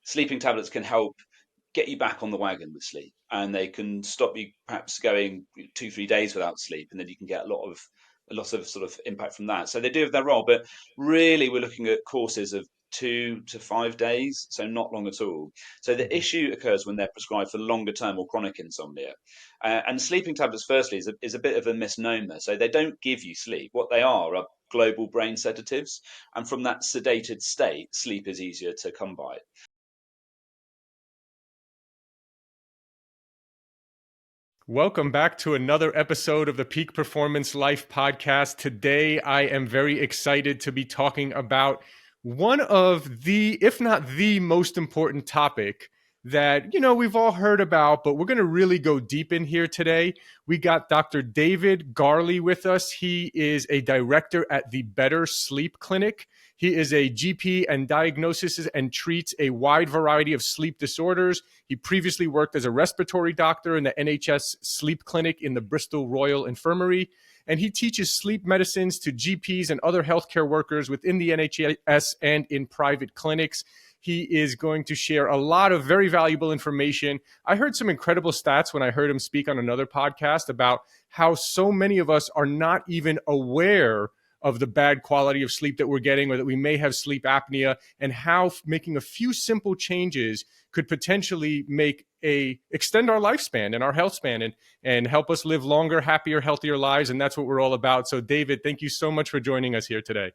sleeping tablets can help get you back on the wagon with sleep, and they can stop you perhaps going 2, 3 days without sleep, and then you can get a lot of sort of impact from that. So they do have their role, but really we're looking at courses of 2 to 5 days, so not long at all. So the Mhm. issue occurs when they're prescribed for longer term or chronic insomnia. And sleeping tablets, firstly, is a bit of a misnomer. So they don't give you sleep. What they are global brain sedatives, and from that sedated state, sleep is easier to come by. Welcome back to another episode of the Peak Performance Life podcast. Today, I am very excited to be talking about one of the, if not the most important topic that, we've all heard about, but we're going to really go deep in here today. We got Dr. David Garley with us. He is a director at the Better Sleep Clinic. He is a GP and diagnoses and treats a wide variety of sleep disorders. He previously worked as a respiratory doctor in the NHS sleep clinic in the Bristol Royal Infirmary. And he teaches sleep medicines to GPs and other healthcare workers within the NHS and in private clinics. He is going to share a lot of very valuable information. I heard some incredible stats when I heard him speak on another podcast about how so many of us are not even aware of the bad quality of sleep that we're getting, or that we may have sleep apnea, and how making a few simple changes could potentially extend our lifespan and our health span, and help us live longer, happier, healthier lives. And that's what we're all about. So David, thank you so much for joining us here today.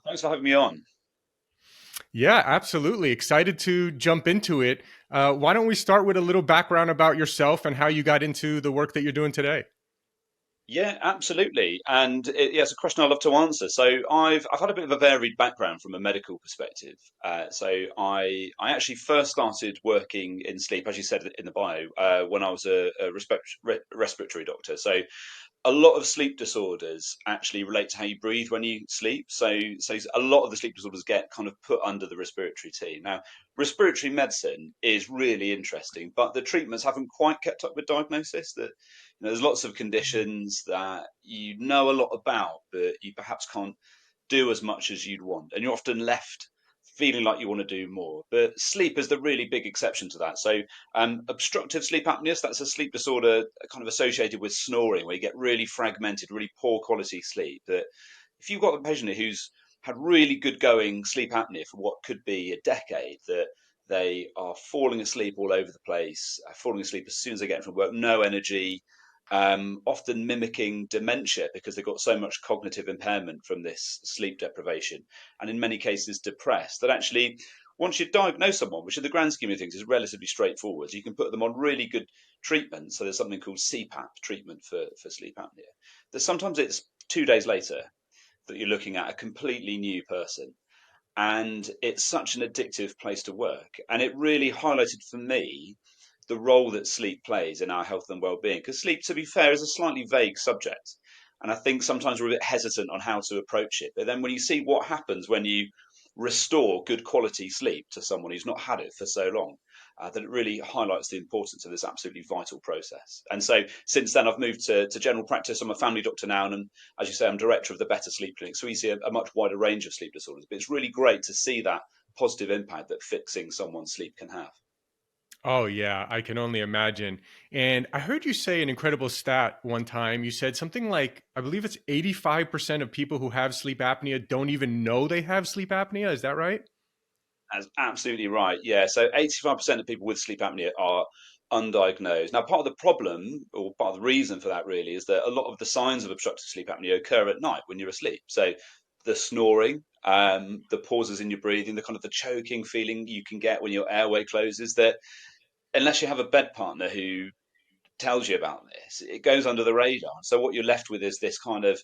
Thanks for having me on. Yeah, absolutely. Excited to jump into it. Why don't we start with a little background about yourself and how you got into the work that you're doing today? Yeah, absolutely. And yeah, it's a question I love to answer. So I've had a bit of a varied background from a medical perspective. So I actually first started working in sleep, as you said in the bio, when I was a respiratory doctor. So a lot of sleep disorders actually relate to how you breathe when you sleep. So a lot of the sleep disorders get kind of put under the respiratory team. Now, respiratory medicine is really interesting, but the treatments haven't quite kept up with diagnosis. That there's lots of conditions that you know a lot about, but you perhaps can't do as much as you'd want, and you're often left feeling like you want to do more. But sleep is the really big exception to that. So obstructive sleep apnea, so that's a sleep disorder kind of associated with snoring, where you get really fragmented, really poor quality sleep. That if you've got a patient who's had really good going sleep apnea for what could be a decade, that they are falling asleep all over the place, falling asleep as soon as they get from work, no energy, often mimicking dementia because they've got so much cognitive impairment from this sleep deprivation, and in many cases depressed, that actually once you diagnose someone, which in the grand scheme of things is relatively straightforward, you can put them on really good treatment. So there's something called CPAP treatment for sleep apnea. That sometimes it's 2 days later that you're looking at a completely new person. And it's such an addictive place to work. And it really highlighted for me the role that sleep plays in our health and well-being. Because sleep, to be fair, is a slightly vague subject. And I think sometimes we're a bit hesitant on how to approach it. But then when you see what happens when you restore good quality sleep to someone who's not had it for so long, that it really highlights the importance of this absolutely vital process. And so since then, I've moved to general practice. I'm a family doctor now, and as you say, I'm director of the Better Sleep Clinic. So we see a much wider range of sleep disorders. But it's really great to see that positive impact that fixing someone's sleep can have. Oh, yeah, I can only imagine. And I heard you say an incredible stat one time. You said something like, I believe it's 85% of people who have sleep apnea don't even know they have sleep apnea. Is that right? That's absolutely right. Yeah. So 85% of people with sleep apnea are undiagnosed. Now, part of the problem, or part of the reason for that really, is that a lot of the signs of obstructive sleep apnea occur at night when you're asleep. So the snoring, the pauses in your breathing, the kind of the choking feeling you can get when your airway closes, that unless you have a bed partner who tells you about this, it goes under the radar. So what you're left with is this kind of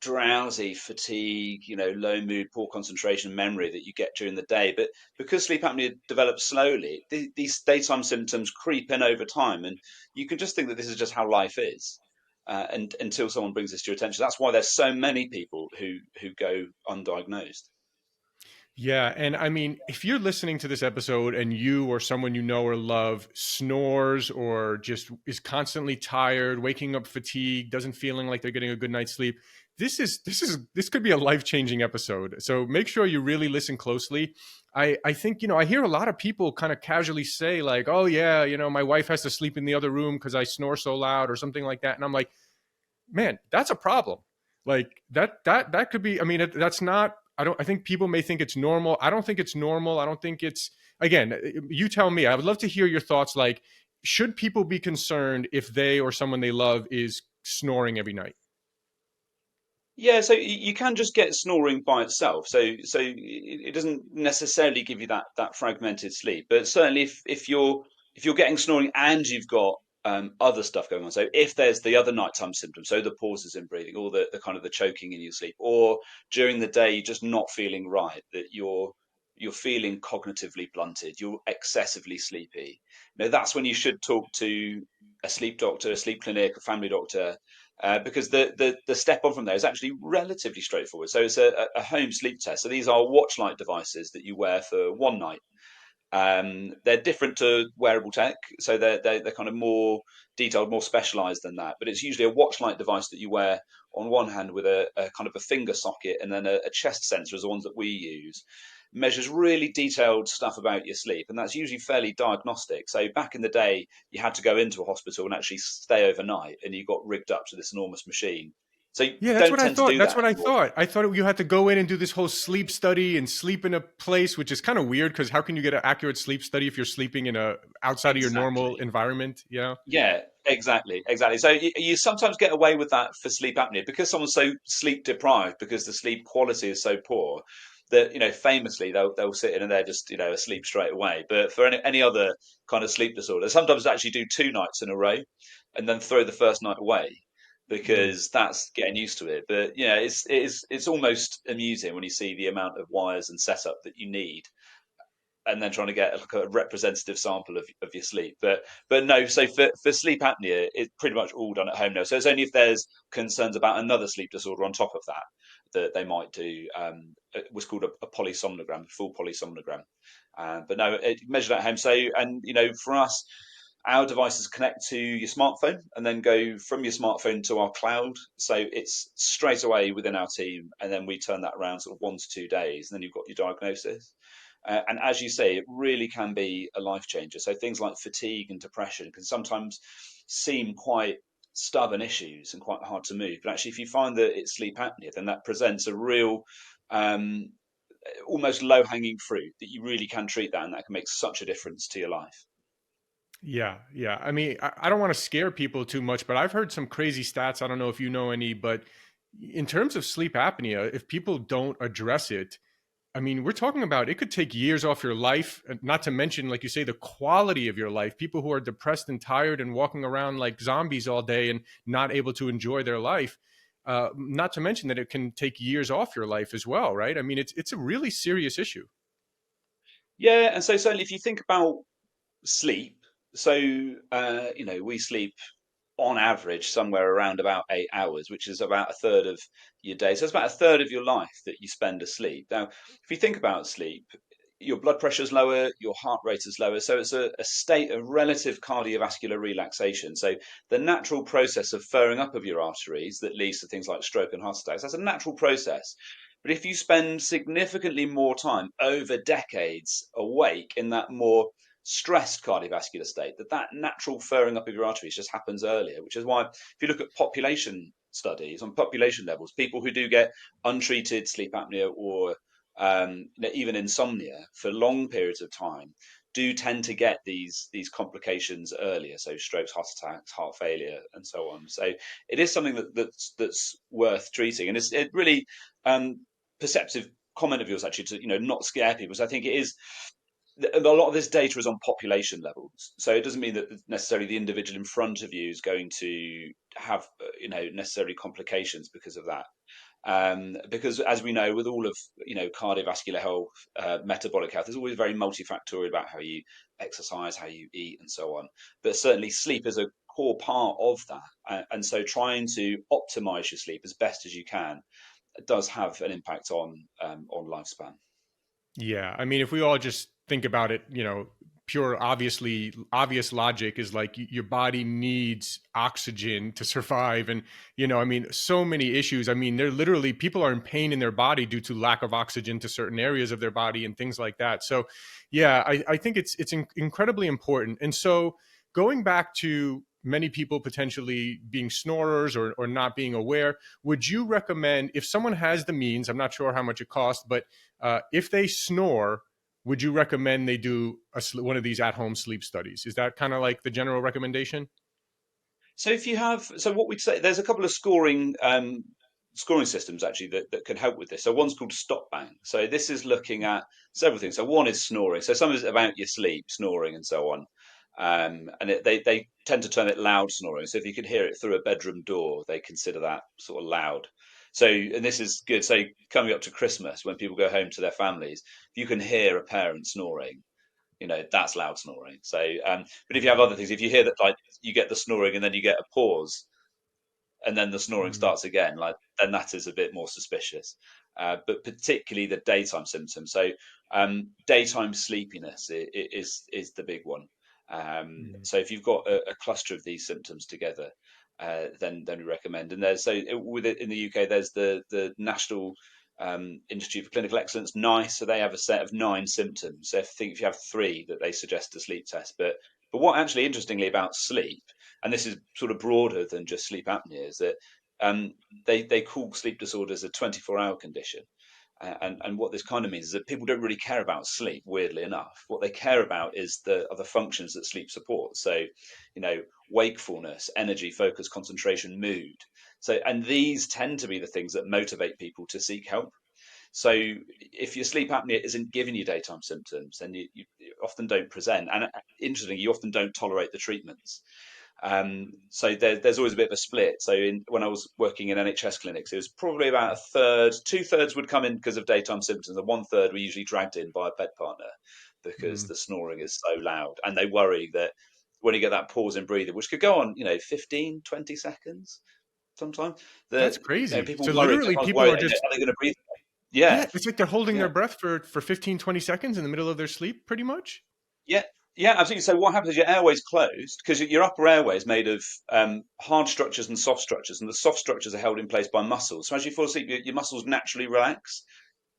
drowsy, fatigue, low mood, poor concentration, memory that you get during the day. But because sleep apnea develops slowly, these daytime symptoms creep in over time, and you can just think that this is just how life is. And until someone brings this to your attention, that's why there's so many people who go undiagnosed. Yeah, and I mean, if you're listening to this episode and you or someone you know or love snores or just is constantly tired, waking up fatigued, doesn't feeling like they're getting a good night's sleep, this could be a life-changing episode. So make sure you really listen closely. I think, I hear a lot of people kind of casually say like, "Oh yeah, my wife has to sleep in the other room because I snore so loud," or something like that. And I'm like, man, that's a problem. Like that could be. I mean, that's not. I think people may think it's normal. I don't think it's normal. I don't think it's. Again, you tell me. I would love to hear your thoughts. Like, should people be concerned if they or someone they love is snoring every night? Yeah, so you can just get snoring by itself. So it doesn't necessarily give you that fragmented sleep. But certainly, if you're getting snoring and you've got other stuff going on, so if there's the other nighttime symptoms, so the pauses in breathing, or the kind of the choking in your sleep, or during the day you're just not feeling right, that you're feeling cognitively blunted, you're excessively sleepy. That's when you should talk to a sleep doctor, a sleep clinic, a family doctor, because the step on from there is actually relatively straightforward. So it's a home sleep test. So these are watch light devices that you wear for one night. They're different to wearable tech, so they're kind of more detailed, more specialized than that. But it's usually a watch light device that you wear on one hand with a kind of a finger socket, and then a chest sensor is the ones that we use. Measures really detailed stuff about your sleep, and that's usually fairly diagnostic. So back in the day, you had to go into a hospital and actually stay overnight, and you got rigged up to this enormous machine. So you Yeah, that's don't what I tend to thought. do That's that what I anymore. thought. I thought you had to go in and do this whole sleep study and sleep in a place, which is kind of weird because how can you get an accurate sleep study if you're sleeping in a outside of your normal Exactly. environment? Yeah. Yeah, exactly. So you sometimes get away with that for sleep apnea because someone's so sleep deprived, because the sleep quality is so poor that famously they'll sit in and they're just asleep straight away. But for any other kind of sleep disorder, sometimes they actually do 2 nights in a row and then throw the first night away Mm. because that's getting used to it. But it's almost amusing when you see the amount of wires and setup that you need, and then trying to get like a representative sample of your sleep. But no, so for sleep apnea, it's pretty much all done at home now. So it's only if there's concerns about another sleep disorder on top of that that they might do what's called a polysomnogram, full polysomnogram. But no, it measured at home. So, and for us, our devices connect to your smartphone and then go from your smartphone to our cloud. So it's straight away within our team, and then we turn that around sort of 1 to 2 days, and then you've got your diagnosis. And as you say, it really can be a life changer. So things like fatigue and depression can sometimes seem quite stubborn issues and quite hard to move. But actually, if you find that it's sleep apnea, then that presents a real, um, almost low hanging fruit that you really can treat that, and that can make such a difference to your life. Yeah, yeah. I mean, I don't want to scare people too much, but I've heard some crazy stats. I don't know if you know any, but in terms of sleep apnea, if people don't address it, I mean, we're talking about it could take years off your life, not to mention, like you say, the quality of your life. People who are depressed and tired and walking around like zombies all day and not able to enjoy their life. Not to mention that it can take years off your life as well, right? I mean, it's a really serious issue. Yeah, and so certainly if you think about sleep, so we sleep on average somewhere around about 8 hours, which is about a third of your day. So it's about a third of your life that you spend asleep. Now, if you think about sleep, your blood pressure is lower, your heart rate is lower. So it's a state of relative cardiovascular relaxation. So the natural process of furring up of your arteries that leads to things like stroke and heart attacks, that's a natural process. But if you spend significantly more time over decades awake in that more stressed cardiovascular state, that natural furring up of your arteries just happens earlier, which is why if you look at population studies on population levels, people who do get untreated sleep apnea or even insomnia for long periods of time do tend to get these complications earlier, so strokes, heart attacks, heart failure, and so on. So it is something that's worth treating, and it really perceptive comment of yours actually to not scare people. So I think it is a lot of this data is on population levels, so it doesn't mean that necessarily the individual in front of you is going to have necessary complications because of that. Because as we know, with all of cardiovascular health, metabolic health, there's always very multifactorial about how you exercise, how you eat, and so on. But certainly, sleep is a core part of that, and so trying to optimize your sleep as best as you can does have an impact on lifespan. Yeah, I mean, if we all just think about it, pure obvious logic is like your body needs oxygen to survive, and I mean, so many issues. I mean, they're literally people are in pain in their body due to lack of oxygen to certain areas of their body and things like that. So, yeah, I think it's incredibly important. And so, going back to many people potentially being snorers or not being aware, would you recommend if someone has the means? I'm not sure how much it costs, but if they snore, would you recommend they do one of these at-home sleep studies? Is that kind of like the general recommendation? So if you have, so what we'd say, there's a couple of scoring systems actually that can help with this. So one's called Stop Bang. So this is looking at several things. So one is snoring. So some is about your sleep, snoring, and so on. And they tend to term it loud snoring. So if you could hear it through a bedroom door, they consider that sort of loud. So, and this is good. So coming up to Christmas, when people go home to their families, if you can hear a parent snoring, that's loud snoring. So but if you have other things, if you hear that, like, you get the snoring and then you get a pause and then the snoring Mm, starts again, like, then that is a bit more suspicious. But particularly the daytime symptoms. So daytime sleepiness is the big one. mm, So if you've got a cluster of these symptoms together, then we recommend. And there's so with it in the UK, there's the National Institute for Clinical Excellence, NICE. So they have a set of 9 symptoms. So if you have 3 that they suggest a sleep test, but what actually interestingly about sleep, and this is sort of broader than just sleep apnea, is that um, they call sleep disorders a 24-hour condition. And what this kind of means is that people don't really care about sleep, weirdly enough. What they care about is the other functions that sleep supports. So, wakefulness, energy, focus, concentration, mood. So, and these tend to be the things that motivate people to seek help. So if your sleep apnea isn't giving you daytime symptoms, then you often don't present. And interestingly, you often don't tolerate the treatments. So there's always a bit of a split. So when I was working in NHS clinics, it was probably about a third, 2/3 would come in because of daytime symptoms, and 1/3 were usually dragged in by a bed partner because mm. the snoring is so loud. And they worry that when you get that pause in breathing, which could go on, 15, 20 seconds sometimes, That's that crazy. people So worry, literally, everyone's people worried, are just are they going to breathe? Yeah, yeah. It's like they're holding their yeah. breath for 15, 20 seconds in the middle of their sleep, pretty much. Yeah, yeah, absolutely. So what happens is your airway's closed because your upper airway is made of hard structures and soft structures, and the soft structures are held in place by muscles. So as you fall asleep, your muscles naturally relax.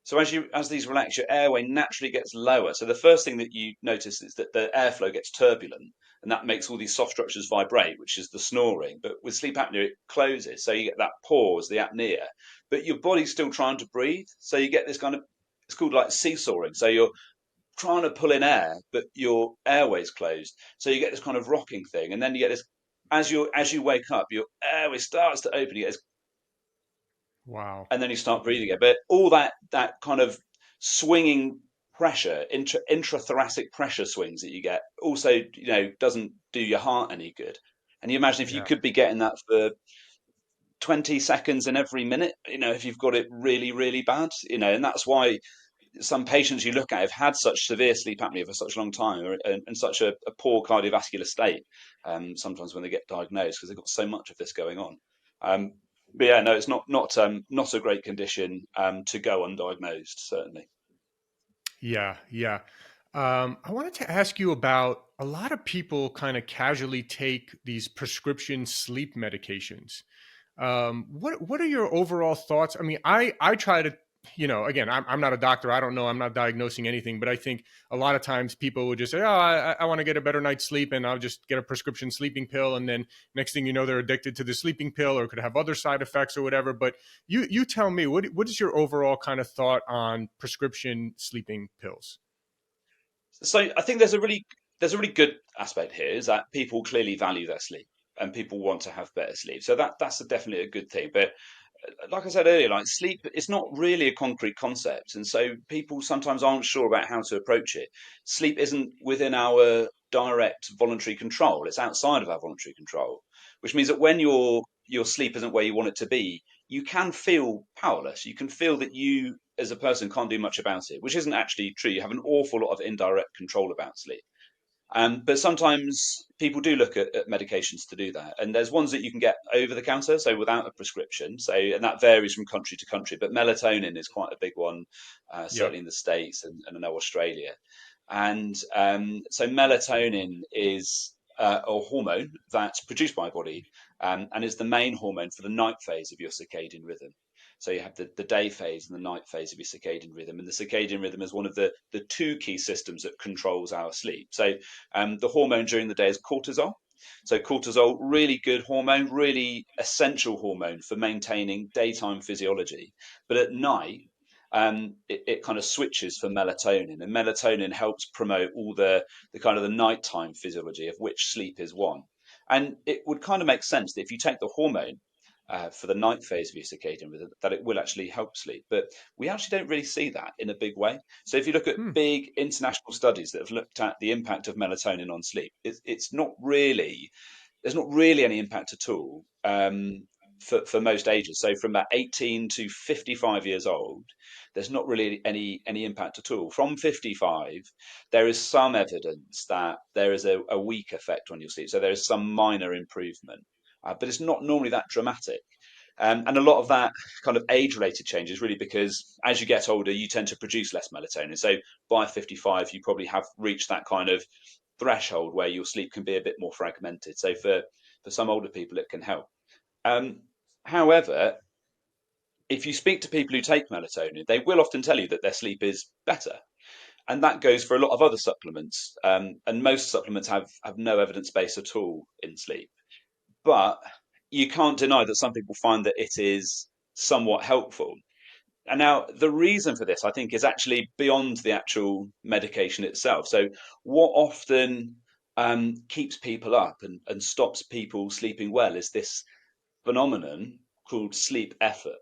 So as these relax, your airway naturally gets lower. So the first thing that you notice is that the airflow gets turbulent, and that makes all these soft structures vibrate, which is the snoring. But with sleep apnea, it closes, so you get that pause, the apnea, but your body's still trying to breathe. So you get this kind of, it's called like seesawing. So you're trying to pull in air, but your airway's closed. So you get this kind of rocking thing, and then you get this as you wake up, your airway starts to open. You get this, Wow. and then you start breathing again. But all that kind of swinging pressure, intrathoracic pressure swings that you get, also doesn't do your heart any good. And you imagine if you Yeah. could be getting that for 20 seconds in every minute, if you've got it really, really bad, and that's why some patients you look at have had such severe sleep apnea for such a long time and such a poor cardiovascular state, sometimes when they get diagnosed, because they've got so much of this going on. Um, but yeah, no, it's not a great condition to go undiagnosed, certainly. Yeah, yeah. I wanted to ask you about a lot of people kind of casually take these prescription sleep medications. What are your overall thoughts? I mean, I try to, again, I'm not a doctor. I don't know. I'm not diagnosing anything, but I think a lot of times people would just say, "Oh, I want to get a better night's sleep, and I'll just get a prescription sleeping pill." And then next thing you know, they're addicted to the sleeping pill, or could have other side effects or whatever. But you tell me, what is your overall kind of thought on prescription sleeping pills? So I think there's a really good aspect here, is that people clearly value their sleep and people want to have better sleep. So definitely a good thing. But like I said earlier, like, sleep, it's not really a concrete concept, and so people sometimes aren't sure about how to approach it. Sleep isn't within our direct voluntary control; it's outside of our voluntary control, which means that when your sleep isn't where you want it to be, you can feel powerless. You can feel that you, as a person, can't do much about it, which isn't actually true. You have an awful lot of indirect control about sleep. But sometimes people do look at medications to do that, and there's ones that you can get over the counter, so without a prescription. So, and that varies from country to country. But melatonin is quite a big one, Yep. certainly in the States and I know Australia. And so melatonin is a hormone that's produced by the body and is the main hormone for the night phase of your circadian rhythm. So you have the day phase and the night phase of your circadian rhythm. And the circadian rhythm is one of the two key systems that controls our sleep. So the hormone during the day is cortisol. So cortisol, really good hormone, really essential hormone for maintaining daytime physiology. But at night, it kind of switches for melatonin, and melatonin helps promote all the kind of the nighttime physiology of which sleep is one. And it would kind of make sense that if you take the hormone for the night phase of your circadian rhythm, that it will actually help sleep. But we actually don't really see that in a big way. So if you look at Hmm. big international studies that have looked at the impact of melatonin on sleep, it's not really there's not really any impact at all for most ages. So from about 18 to 55 years old, there's not really any impact at all. From 55, there is some evidence that there is a weak effect on your sleep. So there is some minor improvement, but it's not normally that dramatic. And a lot of that kind of age-related change is really because as you get older, you tend to produce less melatonin. So by 55, you probably have reached that kind of threshold where your sleep can be a bit more fragmented. So for some older people, it can help. Um, However, if you speak to people who take melatonin, they will often tell you that their sleep is better, and that goes for a lot of other supplements. And most supplements have no evidence base at all in sleep, but you can't deny that some people find that it is somewhat helpful. And now the reason for this, I think, is actually beyond the actual medication itself. So, what often keeps people up and stops people sleeping well is this phenomenon called sleep effort.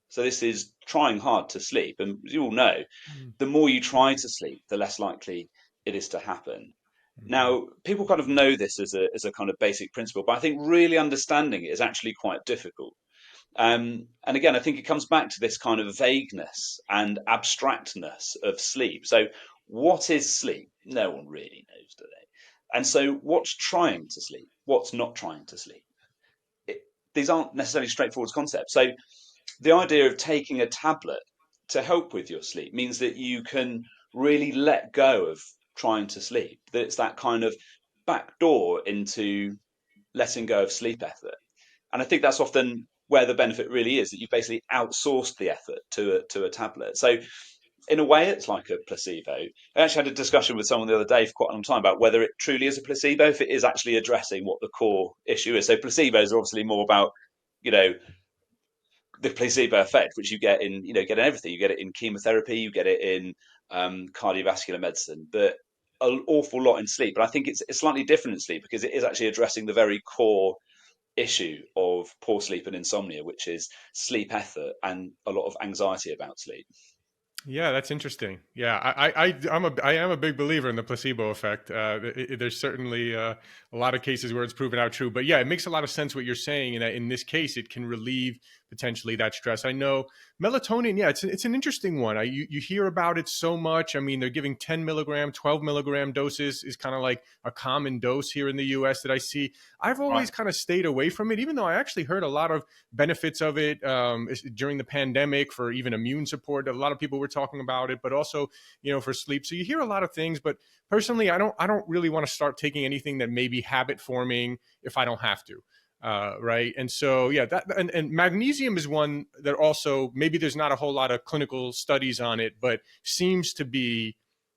So, this is trying hard to sleep. And as you all know, Hmm. the more you try to sleep, the less likely it is to happen. Mhm. Now, people kind of know this as a kind of basic principle, but I think really understanding it is actually quite difficult. And again, I think it comes back to this kind of vagueness and abstractness of sleep. So, what is sleep? No one really knows, do they? And so, what's trying to sleep? What's not trying to sleep? It, these aren't necessarily straightforward concepts. So, the idea of taking a tablet to help with your sleep means that you can really let go of trying to sleep, that it's that kind of back door into letting go of sleep effort. And I think that's often where the benefit really is, that you basically outsourced the effort to a tablet. So in a way, it's like a placebo. I actually had a discussion with someone the other day for quite a long time about whether it truly is a placebo, if it is actually addressing what the core issue is. So placebos are obviously more about, you know, the placebo effect, which you get in, get in everything. You get it in chemotherapy, you get it in cardiovascular medicine, but an awful lot in sleep. But I think it's slightly different in sleep because it is actually addressing the very core issue of poor sleep and insomnia, which is sleep effort and a lot of anxiety about sleep. Yeah, that's interesting. Yeah, I am a big believer in the placebo effect. There's certainly a lot of cases where it's proven out true, but yeah, it makes a lot of sense what you're saying. And in this case, it can relieve potentially that stress. I know melatonin. Yeah, it's an interesting one. You hear about it so much. I mean, they're giving 10 milligram, 12 milligram doses is kind of like a common dose here in the U.S. that I see. I've always Right. kind of stayed away from it, even though I actually heard a lot of benefits of it during the pandemic for even immune support. A lot of people were talking about it, but also, for sleep. So you hear a lot of things, but personally, I don't really want to start taking anything that may be habit forming if I don't have to. Right. And so, yeah, and magnesium is one that also maybe there's not a whole lot of clinical studies on it, but seems to be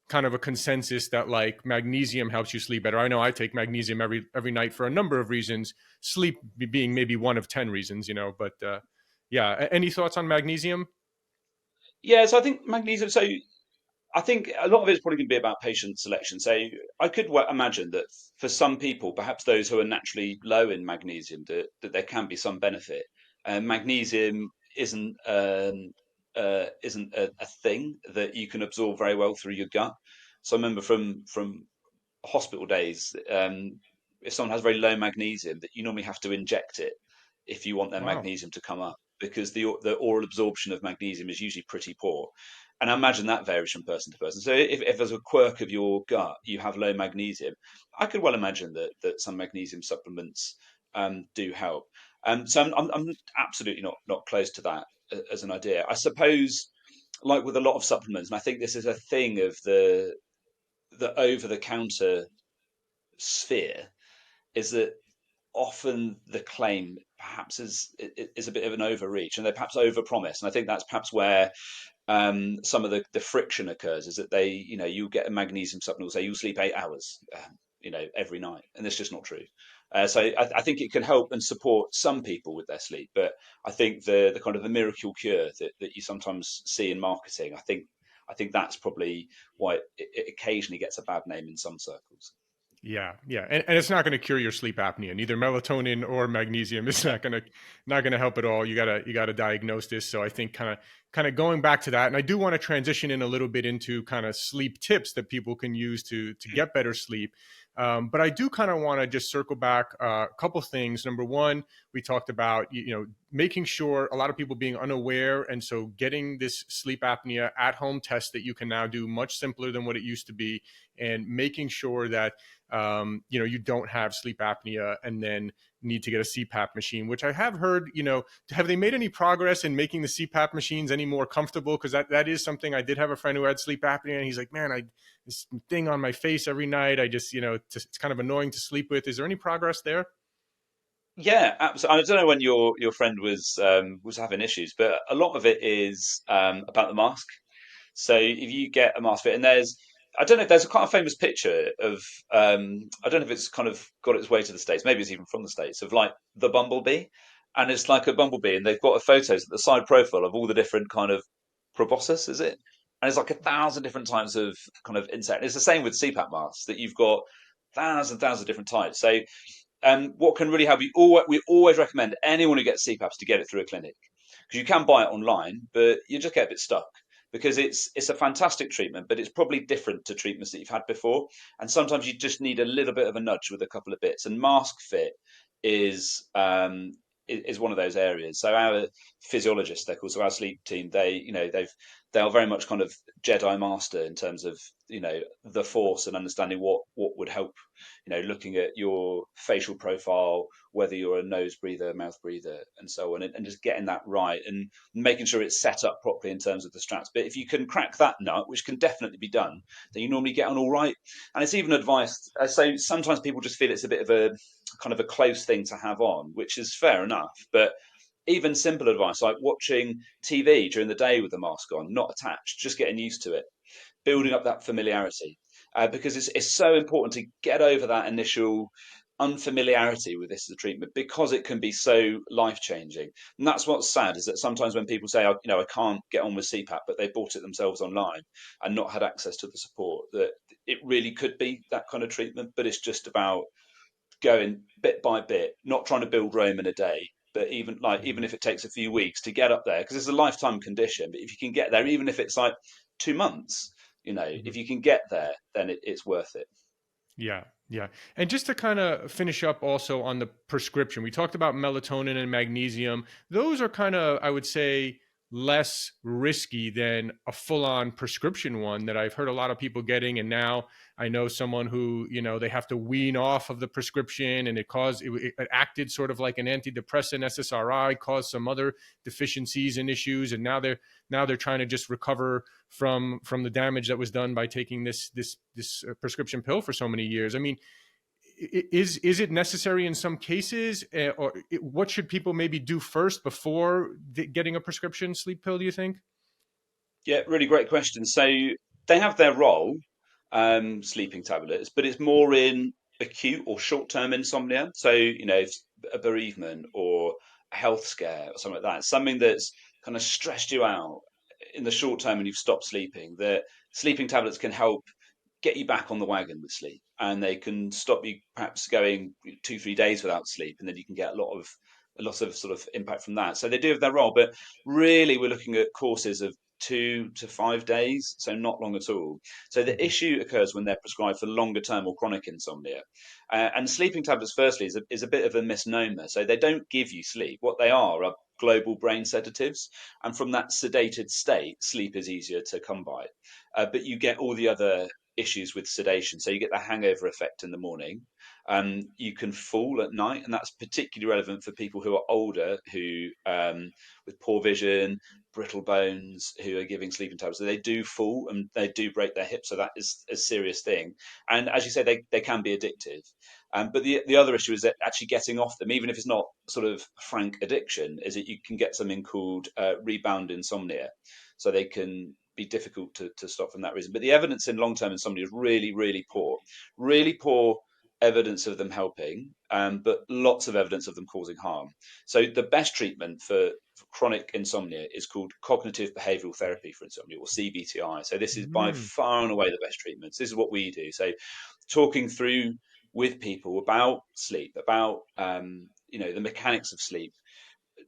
kind of a consensus that like magnesium helps you sleep better. I know I take magnesium every night for a number of reasons, sleep being maybe one of 10 reasons, but yeah. Any thoughts on magnesium? Yeah, so I think magnesium. So I think a lot of it's probably going to be about patient selection. So I could imagine that for some people, perhaps those who are naturally low in magnesium, that there can be some benefit. Magnesium isn't a thing that you can absorb very well through your gut. So I remember from hospital days, if someone has very low magnesium, that you normally have to inject it if you want their Wow. magnesium to come up, because the oral absorption of magnesium is usually pretty poor. And I imagine that varies from person to person. So if there's a quirk of your gut, you have low magnesium, I could well imagine that some magnesium supplements do help. So I'm absolutely not close to that as an idea. I suppose, like with a lot of supplements, and I think this is a thing of the over the counter sphere, is that often the claim perhaps is a bit of an overreach, and they perhaps overpromise. And I think that's perhaps where some of the friction occurs, is that you get a magnesium supplement, say you'll sleep 8 hours, every night, and that's just not true. So I think it can help and support some people with their sleep, but I think the kind of the miracle cure that you sometimes see in marketing, I think that's probably why it occasionally gets a bad name in some circles. Yeah, yeah, and it's not going to cure your sleep apnea. Neither melatonin or magnesium is No. not going to help at all. You gotta diagnose this. So I think kind of going back to that, and I do want to transition in a little bit into kind of sleep tips that people can use to get better sleep. But I do kind of want to just circle back a couple things. Number one, we talked about making sure a lot of people being unaware, and so getting this sleep apnea at home test that you can now do much simpler than what it used to be, and making sure that you don't have sleep apnea and then need to get a CPAP machine, which I have heard, have they made any progress in making the CPAP machines any more comfortable? Because that is something. I did have a friend who had sleep apnea, and he's like, man, this thing on my face every night, I just, it's kind of annoying to sleep with. Is there any progress there? Yeah, absolutely. I don't know when your friend was having issues, but a lot of it is about the mask. So if you get a mask fit, and I don't know, there's a quite a famous picture of, I don't know if it's kind of got its way to the States, maybe it's even from the States, of like the bumblebee. And it's like a bumblebee, and they've got a photos at the side profile of all the different kind of proboscis, is it? And it's like 1,000 different types of kind of insect. It's the same with CPAP masks, that you've got thousands of different types. So what can really help you? We always recommend anyone who gets CPAPs to get it through a clinic, because you can buy it online, but you just get a bit stuck, because it's a fantastic treatment, but it's probably different to treatments that you've had before, and sometimes you just need a little bit of a nudge with a couple of bits. And mask fit is is one of those areas. So our physiologists, they're called, so our sleep team, they are very much kind of Jedi master in terms of the force and understanding what would help, looking at your facial profile, whether you're a nose breather, mouth breather, and so on, and just getting that right and making sure it's set up properly in terms of the straps. But if you can crack that nut, which can definitely be done, then you normally get on all right. And it's even advised. So sometimes people just feel it's a bit of a kind of a close thing to have on, which is fair enough. But even simple advice like watching TV during the day with the mask on, not attached, just getting used to it, building up that familiarity, because it's so important to get over that initial unfamiliarity with this as a treatment, because it can be so life changing. And that's what's sad, is that sometimes when people say, oh, I can't get on with CPAP, but they bought it themselves online and not had access to the support, that it really could be that kind of treatment. But it's just about going bit by bit, not trying to build Rome in a day. But even if it takes a few weeks to get up there, because it's a lifetime condition. But if you can get there, even if it's like 2 months, Mhm. if you can get there, then it's worth it. Yeah, yeah. And just to kind of finish up also on the prescription, we talked about melatonin and magnesium. Those are kind of, I would say, less risky than a full-on prescription one that I've heard a lot of people getting. And now I know someone who, they have to wean off of the prescription, and it acted sort of like an antidepressant SSRI, caused some other deficiencies and issues. And now they're trying to just recover from the damage that was done by taking this prescription pill for so many years. I mean, is it necessary in some cases, or what should people maybe do first before getting a prescription sleep pill, do you think? Yeah, really great question. So they have their role, sleeping tablets, but it's more in acute or short-term insomnia. So, if a bereavement or a health scare or something like that, something that's kind of stressed you out in the short term and you've stopped sleeping, the sleeping tablets can help get you back on the wagon with sleep, and they can stop you perhaps going 2 3 days without sleep, and then you can get a lot of sort of impact from that. So they do have their role, but really we're looking at courses of 2 to 5 days, so not long at all. So the Mhm. issue occurs when they're prescribed for longer term or chronic insomnia. And sleeping tablets, firstly, is a bit of a misnomer. So they don't give you sleep. What they are global brain sedatives. And from that sedated state, sleep is easier to come by. But you get all the other issues with sedation. So you get the hangover effect in the morning. You can fall at night, and that's particularly relevant for people who are older, who with poor vision, brittle bones, who are giving sleeping tablets. So they do fall and they do break their hips. So that is a serious thing. And as you say, they can be addictive. But the other issue is that actually getting off them, even if it's not sort of frank addiction, is that you can get something called rebound insomnia. So they can be difficult to stop from that reason. But the evidence in long-term insomnia is really, really poor evidence of them helping, but lots of evidence of them causing harm. So the best treatment for chronic insomnia is called cognitive behavioral therapy for insomnia, or CBT-I. So this is by Mm. far and away the best treatments. This is what we do. So talking through with people about sleep, about the mechanics of sleep,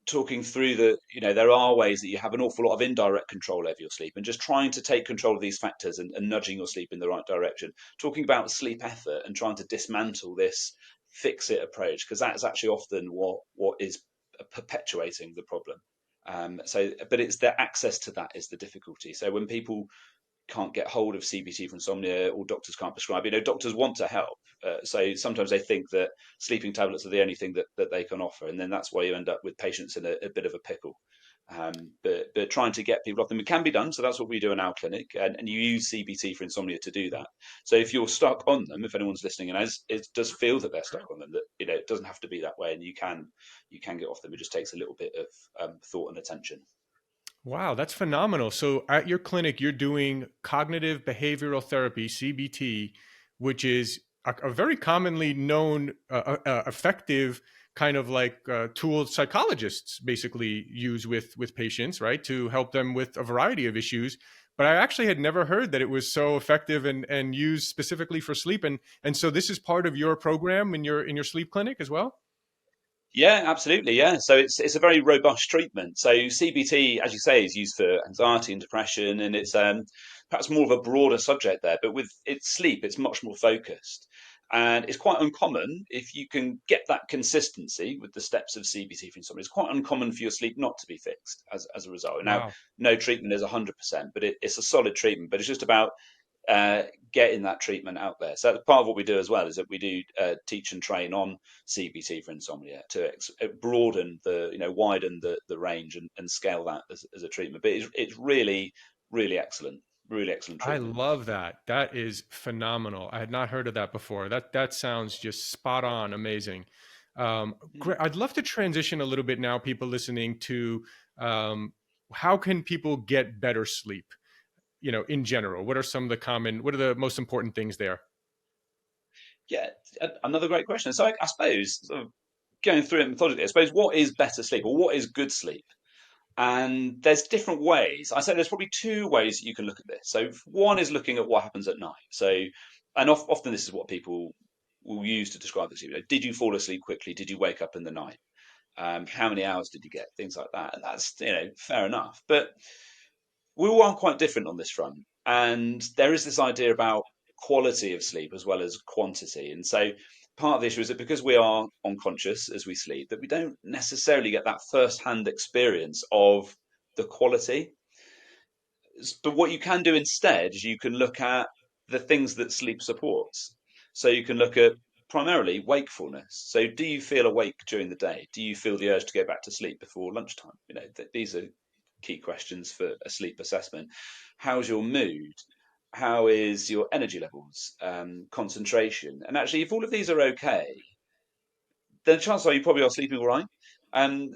talking through there are ways that you have an awful lot of indirect control over your sleep, and just trying to take control of these factors and nudging your sleep in the right direction. Talking about sleep effort and trying to dismantle this fix it approach, because that's actually often what is perpetuating the problem. But it's the access to that is the difficulty. So when people can't get hold of CBT for insomnia, or doctors can't prescribe. Doctors want to help. So sometimes they think that sleeping tablets are the only thing that they can offer. And then that's why you end up with patients in a bit of a pickle. But trying to get people off them, it can be done. So that's what we do in our clinic. And you use CBT for insomnia to do that. So if you're stuck on them, if anyone's listening and it does feel that they're stuck on them, that it doesn't have to be that way, and you can get off them. It just takes a little bit of thought and attention. Wow, that's phenomenal. So at your clinic, you're doing cognitive behavioral therapy, CBT, which is a very commonly known, effective kind of like tool psychologists basically use with patients, right, to help them with a variety of issues. But I actually had never heard that it was so effective and used specifically for sleep. And so this is part of your program in your sleep clinic as well. Yeah, absolutely. Yeah. So it's a very robust treatment. So CBT, as you say, is used for anxiety and depression, and it's perhaps more of a broader subject there. But with its sleep, it's much more focused, and it's quite uncommon if you can get that consistency with the steps of CBT for insomnia. It's quite uncommon for your sleep not to be fixed as a result. Now, Wow. no treatment is 100%, but it's a solid treatment. But it's just about uh, getting that treatment out there. So part of what we do as well is that we do teach and train on CBT for insomnia to broaden widen the range and scale that as a treatment. But it's really, really excellent I treatment. love that. That is phenomenal. I had not heard of that before. That sounds just spot on, amazing. Great. I'd love to transition a little bit now, people listening, to um, how can people get better sleep? In general, what are the most important things there? Yeah, another great question. So I suppose sort of going through it methodically, I suppose what is better sleep or what is good sleep? And there's different ways. I say there's probably two ways that you can look at this. So one is looking at what happens at night. So, and often this is what people will use to describe this. Did you fall asleep quickly? Did you wake up in the night? How many hours did you get? Things like that. And that's fair enough. But we all are quite different on this front. And there is this idea about quality of sleep as well as quantity. And so part of the issue is that because we are unconscious as we sleep, that we don't necessarily get that first-hand experience of the quality. But what you can do instead is you can look at the things that sleep supports. So you can look at primarily wakefulness. So do you feel awake during the day? Do you feel the urge to go back to sleep before lunchtime? These are key questions for a sleep assessment. How's your mood? How is your energy levels, concentration? And actually, if all of these are okay, then chances are you probably are sleeping all right.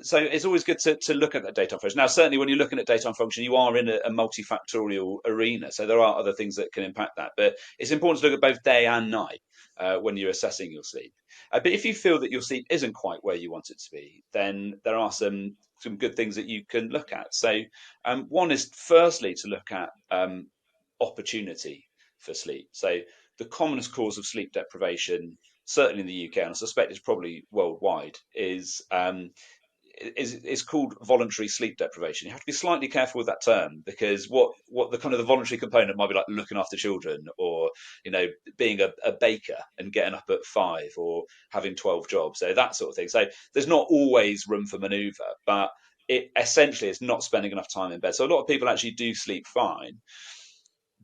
So it's always good to look at that daytime function. Now, certainly when you're looking at daytime function, you are in a multifactorial arena. So there are other things that can impact that. But it's important to look at both day and night when you're assessing your sleep. But if you feel that your sleep isn't quite where you want it to be, then there are some good things that you can look at. So one is firstly to look at opportunity for sleep. So the commonest cause of sleep deprivation, certainly in the UK, and I suspect it's probably worldwide, is called voluntary sleep deprivation. You have to be slightly careful with that term, because what the kind of the voluntary component might be like looking after children, or being a baker and getting up at 5, or having 12 jobs, so that sort of thing. So there's not always room for manoeuvre, but it essentially is not spending enough time in bed. So a lot of people actually do sleep fine,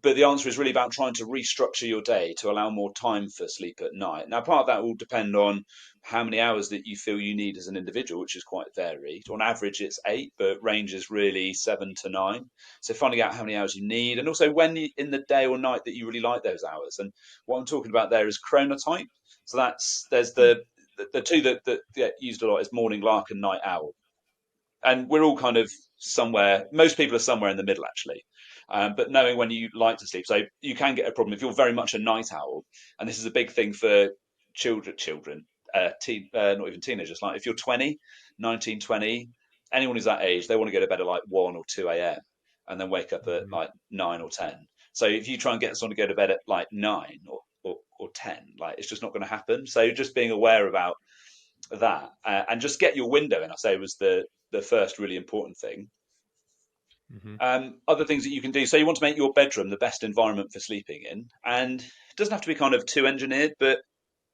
but the answer is really about trying to restructure your day to allow more time for sleep at night. Now, part of that will depend on how many hours that you feel you need as an individual, which is quite varied. On average, it's 8, but ranges really 7 to 9. So finding out how many hours you need, and also when in the day or night that you really like those hours. And what I'm talking about there is chronotype. So there's the two that get used a lot is morning lark and night owl, and we're all kind of somewhere. Most people are somewhere in the middle, actually. But knowing when you like to sleep, so you can get a problem if you're very much a night owl, and this is a big thing for not even teenagers. Like if you're 20, 19, 20, anyone who's that age, they want to go to bed at like 1 or 2 a.m. and then wake up at Mhm. like 9 or 10. So if you try and get someone to go to bed at like 9 or 10, like it's just not going to happen. So just being aware about that, and just get your window in, I say, was the first really important thing. Mhm. Other things that you can do. So you want to make your bedroom the best environment for sleeping in, and it doesn't have to be kind of too engineered, but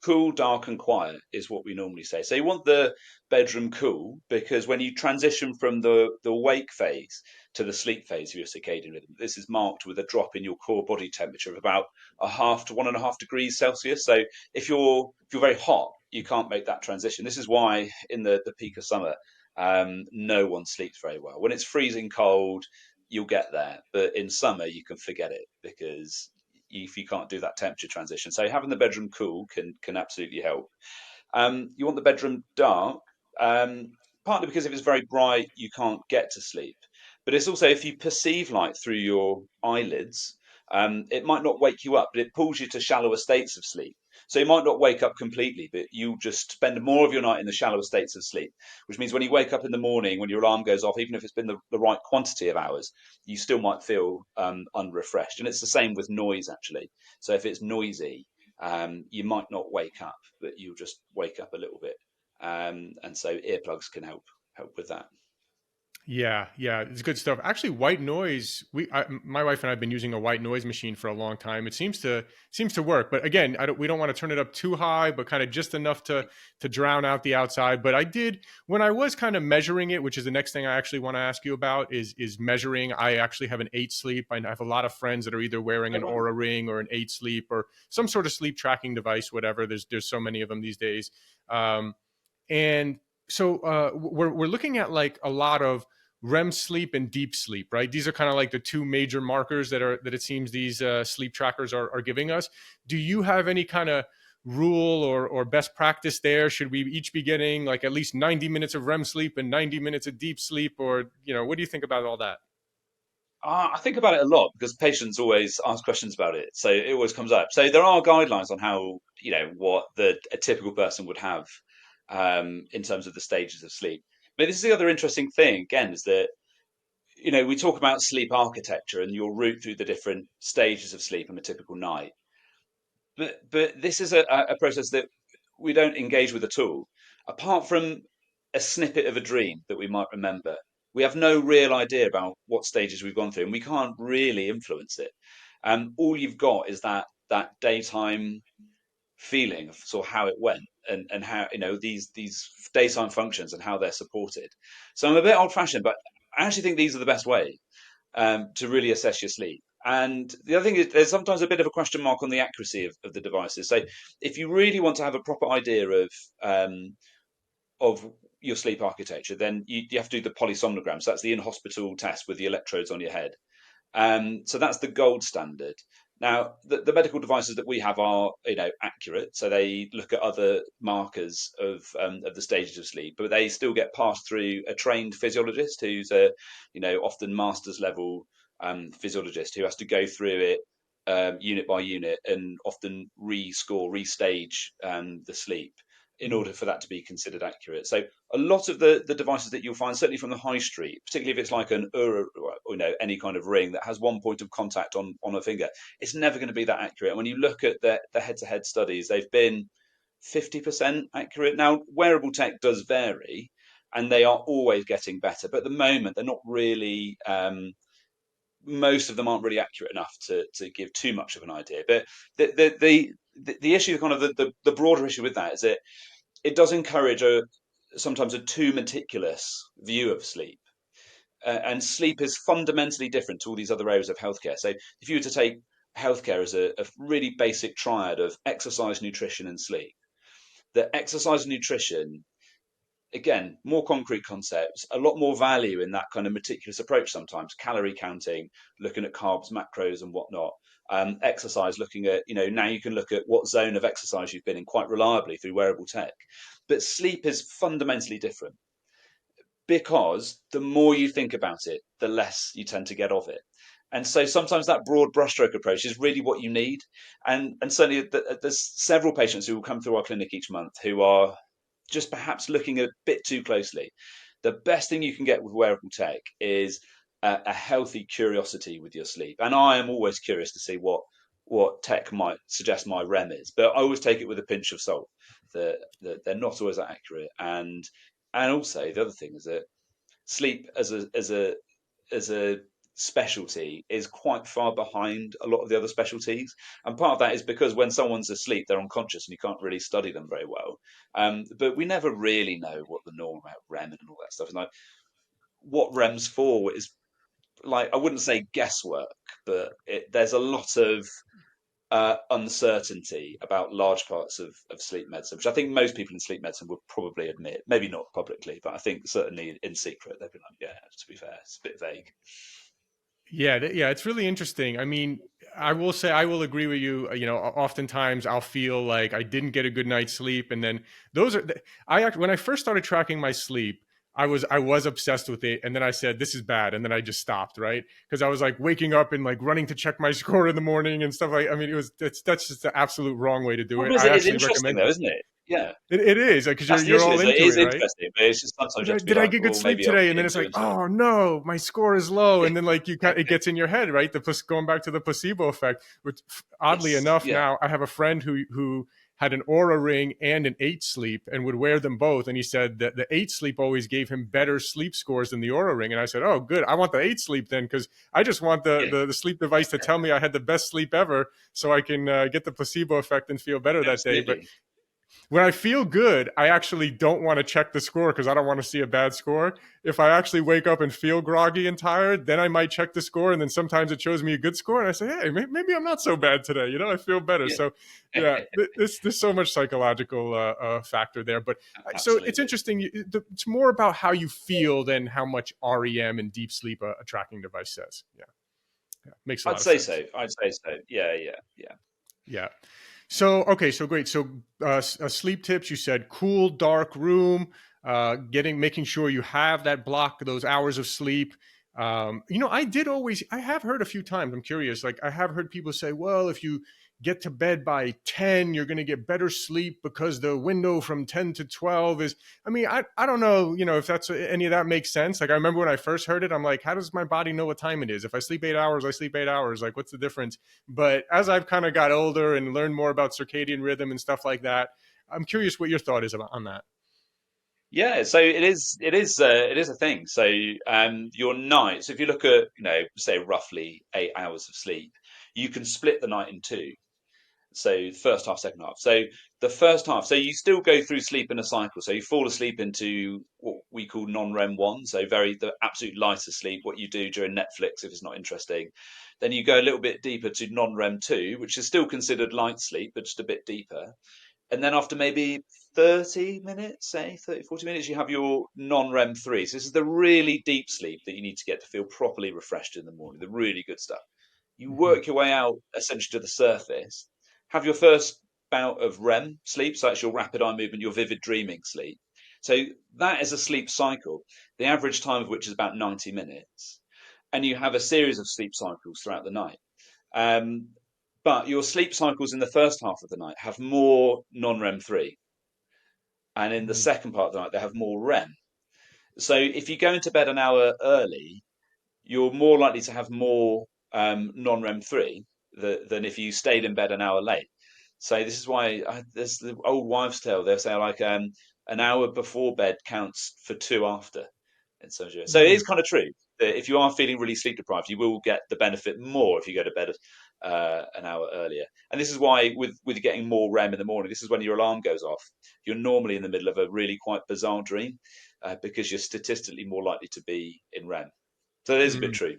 cool, dark, and quiet is what we normally say. So you want the bedroom cool because when you transition from the wake phase to the sleep phase of your circadian rhythm, this is marked with a drop in your core body temperature of about a half to 1.5 degrees Celsius. So if you're very hot, you can't make that transition. This is why in the peak of summer, no one sleeps very well. When it's freezing cold, you'll get there, but in summer you can forget it because if you can't do that temperature transition. So having the bedroom cool can absolutely help. You want the bedroom dark, partly because if it's very bright, you can't get to sleep. But it's also if you perceive light through your eyelids, it might not wake you up, but it pulls you to shallower states of sleep. So you might not wake up completely, but you'll just spend more of your night in the shallower states of sleep, which means when you wake up in the morning, when your alarm goes off, even if it's been the right quantity of hours, you still might feel unrefreshed. And it's the same with noise, actually. So if it's noisy, you might not wake up, but you'll just wake up a little bit. And so earplugs can help with that. Yeah, yeah, it's good stuff. Actually, white noise. My wife and I have been using a white noise machine for a long time. It seems to work, but again, we don't want to turn it up too high, but kind of just enough to drown out the outside. But I did when I was kind of measuring it, which is the next thing I actually want to ask you about is measuring. I actually have an 8 sleep. I have a lot of friends that are either wearing Oh, an right. Aura ring or an 8 sleep or some sort of sleep tracking device, whatever. There's so many of them these days. And so we're looking at like a lot of REM sleep and deep sleep, right? These are kind of like the two major markers that it seems these sleep trackers are giving us. Do you have any kind of rule or best practice there? Should we each be getting like at least 90 minutes of REM sleep and 90 minutes of deep sleep, or what do you think about all that? I think about it a lot because patients always ask questions about it, so it always comes up. So there are guidelines on how what a typical person would have in terms of the stages of sleep. But this is the other interesting thing again is that we talk about sleep architecture and your route through the different stages of sleep on a typical night. But this is a process that we don't engage with at all. Apart from a snippet of a dream that we might remember, we have no real idea about what stages we've gone through, and we can't really influence it. All you've got is that daytime feeling of sort of how it went and how these daytime functions and how they're supported. So I'm a bit old fashioned, but I actually think these are the best way to really assess your sleep. And the other thing is, there's sometimes a bit of a question mark on the accuracy of the devices. So, if you really want to have a proper idea of your sleep architecture, then you have to do the polysomnogram. So that's the in-hospital test with the electrodes on your head. So that's the gold standard. Now, the medical devices that we have are, accurate. So they look at other markers of the stages of sleep, but they still get passed through a trained physiologist who's a, often master's level physiologist who has to go through it unit by unit and often rescore, restage the sleep in order for that to be considered accurate. So a lot of the devices that you'll find, certainly from the high street, particularly if it's like an Oura, any kind of ring that has one point of contact on a finger, it's never going to be that accurate. And when you look at the head-to-head studies, they've been 50% accurate. Now, wearable tech does vary, and they are always getting better. But at the moment, they're not really. Most of them aren't really accurate enough to give too much of an idea. But the issue, kind of the broader issue with that, is that it does encourage sometimes a too meticulous view of sleep. and sleep is fundamentally different to all these other areas of healthcare. So if you were to take healthcare as a really basic triad of exercise, nutrition, and sleep, the exercise and nutrition, again, more concrete concepts, a lot more value in that kind of meticulous approach sometimes, calorie counting, looking at carbs, macros, and whatnot. Exercise, looking at, now you can look at what zone of exercise you've been in quite reliably through wearable tech. But sleep is fundamentally different because the more you think about it, the less you tend to get of it. And so sometimes that broad brushstroke approach is really what you need. And certainly there's several patients who will come through our clinic each month who are just perhaps looking a bit too closely. The best thing you can get with wearable tech is a healthy curiosity with your sleep. And I am always curious to see what tech might suggest my REM is, but I always take it with a pinch of salt. They're not always that accurate. And also the other thing is that sleep as a specialty is quite far behind a lot of the other specialties, and part of that is because when someone's asleep they're unconscious and you can't really study them very well, but we never really know what the norm about REM and all that stuff is. Like what REM's for is, like, I wouldn't say guesswork, but there's a lot of uncertainty about large parts of sleep medicine, which I think most people in sleep medicine would probably admit, maybe not publicly, but I think certainly in secret they'd be like, yeah, to be fair, it's a bit vague. Yeah, yeah, it's really interesting. I mean, I will say I will agree with you. Oftentimes I'll feel like I didn't get a good night's sleep, and then those are when I first started tracking my sleep, I was obsessed with it, and then I said this is bad, and then I just stopped, right? Because I was like waking up and like running to check my score in the morning and stuff like. I mean, that's just the absolute wrong way to do it. Problem is, I it is actually interesting recommend though, isn't it? Yeah, it is because that's the you're issue. all Is it into is it, right? interesting, but it's just sometimes you have to be Did I like, get good oh, sleep maybe I'll today? And be then it's into like, into it. oh no, my score is low. And then like it gets in your head, right? Going back to the placebo effect, which oddly Yes, enough, yeah, now I have a friend who had an Aura ring and an 8 sleep and would wear them both. And he said that the 8 sleep always gave him better sleep scores than the Aura ring. And I said, oh, good. I want the 8 sleep then, because I just want yeah, the sleep device to tell me I had the best sleep ever so I can get the placebo effect and feel better that day. But absolutely. when I feel good, I actually don't want to check the score because I don't want to see a bad score. If I actually wake up and feel groggy and tired, then I might check the score. And then sometimes it shows me a good score. And I say, hey, maybe I'm not so bad today. I feel better. Yeah, So, yeah, there's so much psychological factor there. But so it's absolutely. interesting. It's more about how you feel than how much REM and deep sleep a tracking device says. Yeah. Yeah. Makes a I'd lot of say so. sense. I'd say so. Yeah, yeah, yeah. Yeah. So, okay, so great. So, sleep tips, you said cool, dark room, making sure you have that block, those hours of sleep. I have heard a few times, I'm curious, like I have heard people say, well, if you get to bed by 10, you're going to get better sleep because the window from 10 to 12 is, I mean, I don't know, if that's any of that makes sense. Like I remember when I first heard it, I'm like, how does my body know what time it is? If I sleep 8 hours, I sleep 8 hours. Like, what's the difference? But as I've kind of got older and learned more about circadian rhythm and stuff like that, I'm curious what your thought is on that. Yeah, so it is a thing. So your night. So if you look at, say roughly 8 hours of sleep, you can split the night in two. So first half, second half. So the first half, so you still go through sleep in a cycle. So you fall asleep into what we call non-REM one, so the absolute lighter sleep, what you do during Netflix if it's not interesting. Then you go a little bit deeper to non-REM two, which is still considered light sleep, but just a bit deeper. And then after maybe 30 minutes, say 30, 40 minutes, you have your non-REM three. So this is the really deep sleep that you need to get to feel properly refreshed in the morning, the really good stuff. You Mm-hmm. work your way out essentially to the surface, have your first bout of REM sleep, so that's your rapid eye movement, your vivid dreaming sleep. So that is a sleep cycle, the average time of which is about 90 minutes. And you have a series of sleep cycles throughout the night. Um, but your sleep cycles in the first half of the night have more non-REM three, and in the second part of the night they have more REM. So if you go into bed an hour early, you're more likely to have more non-REM three than if you stayed in bed an hour late. So this is why there's the old wives' tale. They'll say like an hour before bed counts for two after. And so it Mm-hmm. is kind of true that if you are feeling really sleep deprived, you will get the benefit more if you go to bed an hour earlier. And this is why with getting more REM in the morning, this is when your alarm goes off. You're normally in the middle of a really quite bizarre dream because you're statistically more likely to be in REM. So it is a bit Mm. true.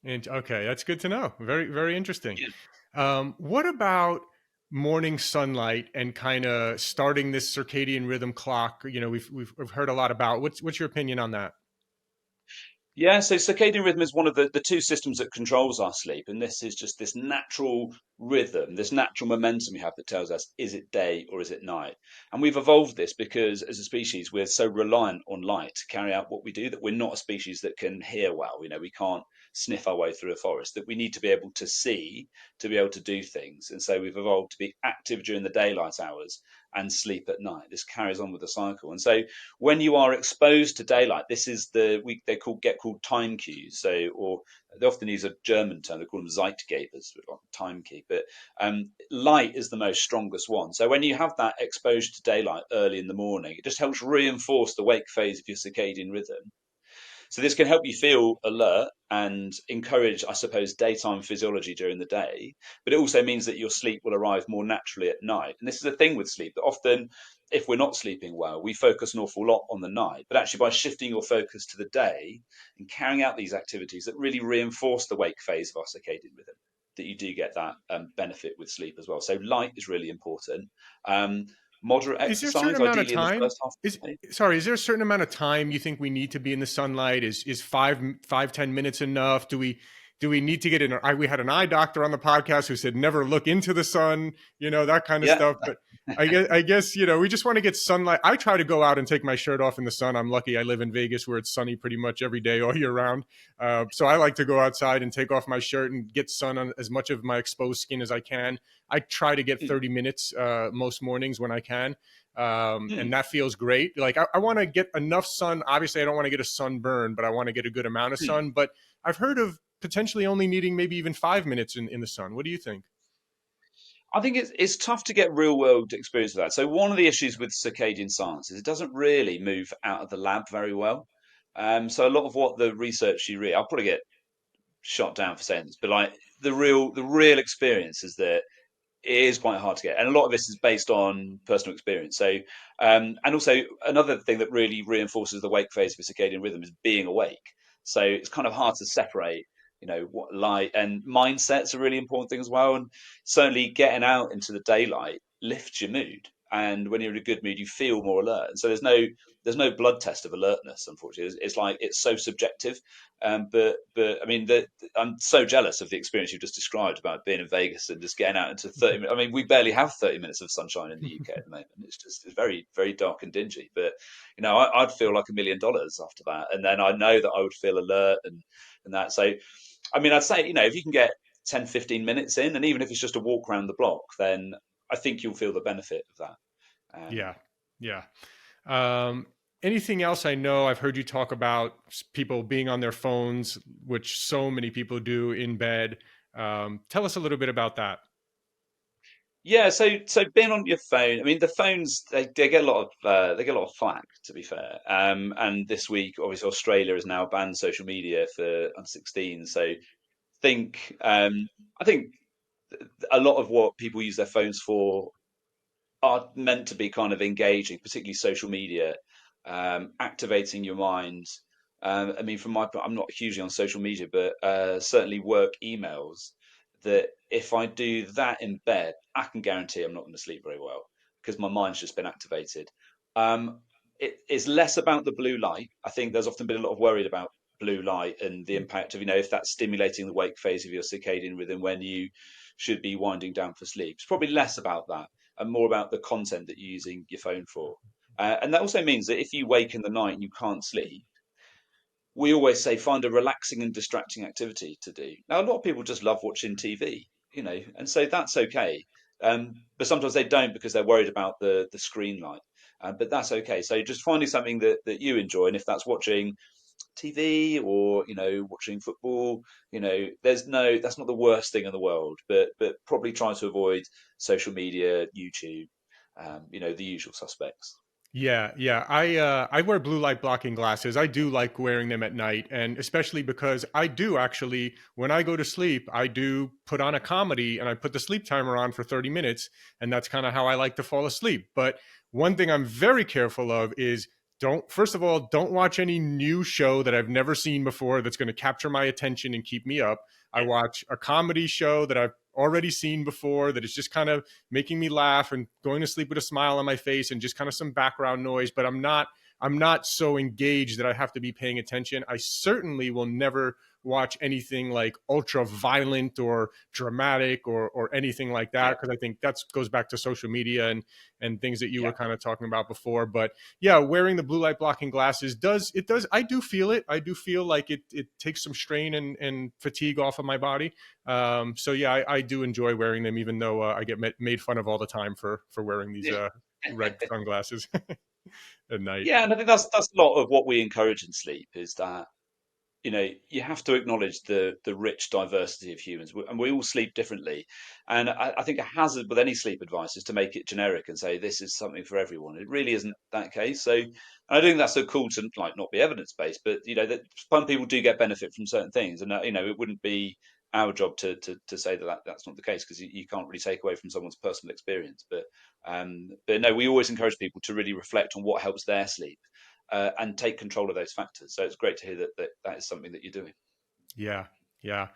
And okay, that's good to know. Very, very interesting. Yeah. What about morning sunlight and kind of starting this circadian rhythm clock? You know, we've heard a lot about. What's your opinion on that? Yeah, so circadian rhythm is one of the two systems that controls our sleep. And this is just this natural rhythm, this natural momentum we have that tells us, is it day or is it night? And we've evolved this because as a species, we're so reliant on light to carry out what we do that we're not a species that can hear well. You know, we can't sniff our way through a forest, that we need to be able to see to be able to do things. And so we've evolved to be active during the daylight hours and sleep at night. This carries on with the cycle. And so when you are exposed to daylight, this is they called time cues. So, or they often use a German term. They call them Zeitgebers, like time key. But light is the most strongest one. So when you have that exposure to daylight early in the morning, it just helps reinforce the wake phase of your circadian rhythm. So this can help you feel alert and encourage, I suppose, daytime physiology during the day. But it also means that your sleep will arrive more naturally at night. And this is the thing with sleep that often, if we're not sleeping well, we focus an awful lot on the night. But actually, by shifting your focus to the day and carrying out these activities that really reinforce the wake phase of our circadian rhythm, that you do get that benefit with sleep as well. So light is really important. Um, Moderate Is there a certain exercise, amount of ideally in the time? first half Is of the day. Sorry, is there a certain amount of time you think we need to be in the sunlight? Is 5, 10 minutes enough? Do we need to get in? We had an eye doctor on the podcast who said never look into the sun, that kind of Yeah. stuff. But I guess we just want to get sunlight. I try to go out and take my shirt off in the sun. I'm lucky I live in Vegas where it's sunny pretty much every day all year round. So I like to go outside and take off my shirt and get sun on as much of my exposed skin as I can. I try to get 30 minutes most mornings when I can. And Mm. that feels great. Like I want to get enough sun. Obviously, I don't want to get a sunburn, but I want to get a good amount of Mm. sun. But I've heard of potentially only needing maybe even 5 minutes in the sun. What do you think? I think it's tough to get real world experience of that. So one of the issues with circadian science is it doesn't really move out of the lab very well. So a lot of what the research you read, I'll probably get shot down for saying this, but like the real experience is that it is quite hard to get, and a lot of this is based on personal experience. So, and also another thing that really reinforces the wake phase of a circadian rhythm is being awake. So it's kind of hard to separate, what light and mindsets are really important thing as well. And certainly getting out into the daylight lifts your mood, and when you're in a good mood, you feel more alert. And so there's no blood test of alertness. Unfortunately, it's like it's so subjective. But I mean, I'm so jealous of the experience you just described about being in Vegas and just getting out into 30 minutes. I mean, we barely have 30 minutes of sunshine in the UK at the moment. It's very, very dark and dingy. But, I'd feel like $1 million after that. And then I know that I would feel alert and that. So, I mean, I'd say, if you can get 10, 15 minutes in, and even if it's just a walk around the block, then I think you'll feel the benefit of that. Yeah, yeah. Um, Anything else? I know I've heard you talk about people being on their phones, which so many people do in bed. Tell us a little bit about that. Yeah, so being on your phone, I mean, the phones they get a lot of flack, to be fair. And this week, obviously, Australia has now banned social media for under 16. So think I think a lot of what people use their phones for are meant to be kind of engaging, particularly social media, activating your mind. I mean, from my point, I'm not hugely on social media, but certainly work emails. That if I do that in bed, I can guarantee I'm not going to sleep very well because my mind's just been activated. Um, it is less about the blue light. I think there's often been a lot of worried about blue light and the impact of, if that's stimulating the wake phase of your circadian rhythm when you should be winding down for sleep. It's probably less about that and more about the content that you're using your phone for. And that also means that if you wake in the night and you can't sleep, we always say find a relaxing and distracting activity to do. Now, a lot of people just love watching TV, and so that's okay. But sometimes they don't because they're worried about the screen light. But that's okay. So just finding something that you enjoy, and if that's watching TV or watching football, that's not the worst thing in the world. But probably try to avoid social media, YouTube, the usual suspects. Yeah, yeah. I wear blue light blocking glasses. I do like wearing them at night, and especially because I do actually, when I go to sleep, I do put on a comedy and I put the sleep timer on for 30 minutes, and that's kind of how I like to fall asleep. But one thing I'm very careful of is First of all, don't watch any new show that I've never seen before that's going to capture my attention and keep me up. I watch a comedy show that I've already seen before that is just kind of making me laugh and going to sleep with a smile on my face and just kind of some background noise, but I'm not so engaged that I have to be paying attention. I certainly will never watch anything like ultra violent or dramatic or anything like that, Yeah, because I think that goes back to social media and things that you yeah. were kind of talking about before. But yeah, wearing the blue light blocking glasses does I do feel it. I do feel like it takes some strain and fatigue off of my body. So yeah, I do enjoy wearing them, even though I get made fun of all the time for wearing these Yeah. red sunglasses at night. Yeah, and I think that's a lot of what we encourage in sleep is that you have to acknowledge the rich diversity of humans, and we all sleep differently. And I think a hazard with any sleep advice is to make it generic and say this is something for everyone. It really isn't that case. So I think that's so cool to like not be evidence based, but that some people do get benefit from certain things, and it wouldn't be our job to say that's not the case because you can't really take away from someone's personal experience. But no, we always encourage people to really reflect on what helps their sleep and take control of those factors. So it's great to hear that is something that you're doing. Yeah, yeah.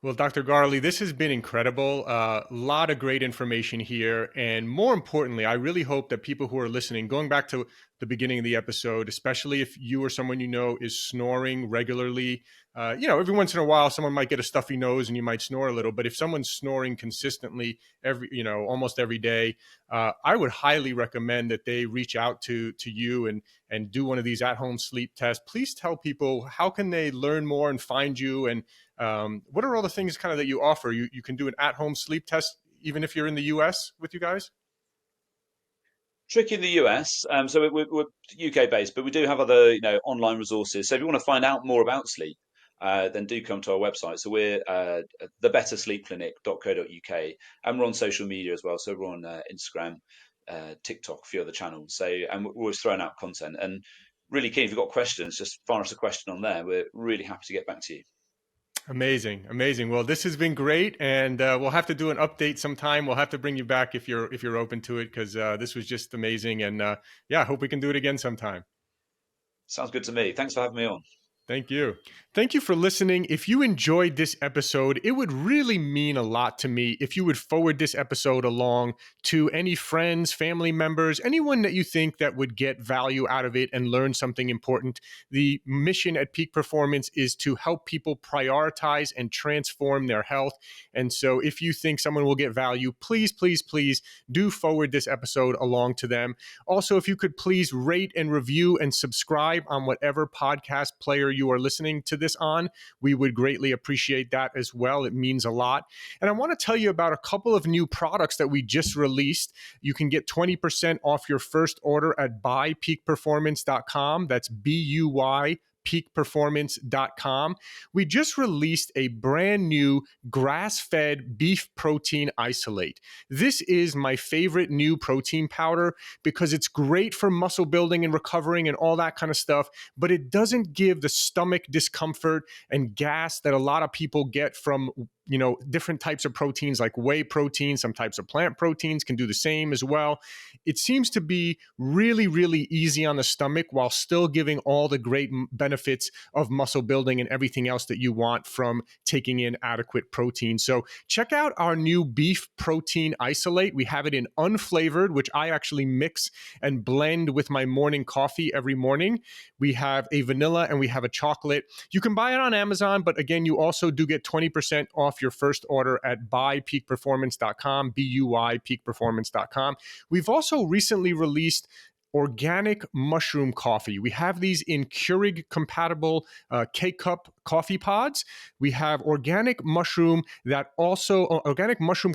Well, Dr. Garley, this has been incredible. A lot of great information here. And more importantly, I really hope that people who are listening, going back to the beginning of the episode, especially if you or someone you know is snoring regularly, every once in a while, someone might get a stuffy nose and you might snore a little. But if someone's snoring consistently almost every day, I would highly recommend that they reach out to you and do one of these at-home sleep tests. Please tell people, how can they learn more and find you, and what are all the things kind of that you offer? You can do an at-home sleep test even if you're in the US with you guys? Tricky in the US, so we're UK based, but we do have other online resources. So if you want to find out more about sleep, then do come to our website. So we're thebettersleepclinic.co.uk, and we're on social media as well. So we're on Instagram, TikTok, a few other channels. So and we're always throwing out content. And really keen if you've got questions, just fire us a question on there. We're really happy to get back to you. Amazing, amazing. Well, this has been great, and we'll have to do an update sometime. We'll have to bring you back if you're open to it, because this was just amazing. And yeah, I hope we can do it again sometime. Sounds good to me. Thanks for having me on. Thank you. Thank you for listening. If you enjoyed this episode, it would really mean a lot to me if you would forward this episode along to any friends, family members, anyone that you think that would get value out of it and learn something important. The mission at Peak Performance is to help people prioritize and transform their health. And so if you think someone will get value, please, please, please do forward this episode along to them. Also, if you could please rate and review and subscribe on whatever podcast player you are listening to this on, we would greatly appreciate that as well. It means a lot. And I want to tell you about a couple of new products that we just released. You can get 20% off your first order at buypeakperformance.com. That's BUY peakperformance.com. We just released a brand new grass-fed beef protein isolate. This is my favorite new protein powder because it's great for muscle building and recovering and all that kind of stuff, but it doesn't give the stomach discomfort and gas that a lot of people get from different types of proteins like whey protein. Some types of plant proteins can do the same as well. It seems to be really, really easy on the stomach while still giving all the great benefits of muscle building and everything else that you want from taking in adequate protein. So check out our new beef protein isolate. We have it in unflavored, which I actually mix and blend with my morning coffee every morning. We have a vanilla and we have a chocolate. You can buy it on Amazon, but again, you also do get 20% off your first order at buypeakperformance.com, BUY peakperformance.com. We've also recently released organic mushroom coffee. We have these in Keurig compatible K-cup coffee pods. We have organic mushroom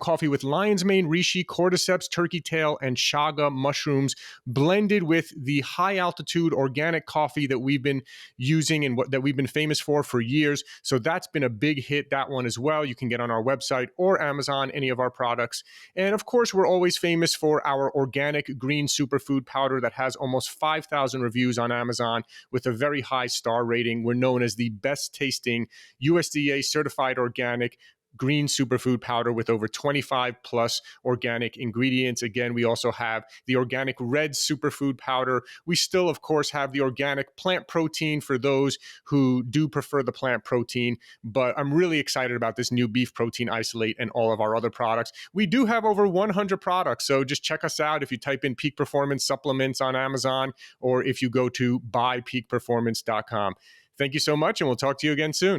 coffee with lion's mane, reishi, cordyceps, turkey tail, and chaga mushrooms blended with the high altitude organic coffee that we've been using and that we've been famous for years. So that's been a big hit, that one as well. You can get on our website or Amazon, any of our products. And of course, we're always famous for our organic green superfood powder that has almost 5,000 reviews on Amazon with a very high star rating. We're known as the best tasting USDA certified organic green superfood powder with over 25 plus organic ingredients. Again, we also have the organic red superfood powder. We still, of course, have the organic plant protein for those who do prefer the plant protein, but I'm really excited about this new beef protein isolate and all of our other products. We do have over 100 products, so just check us out if you type in Peak Performance Supplements on Amazon, or if you go to buypeakperformance.com. Thank you so much, and we'll talk to you again soon.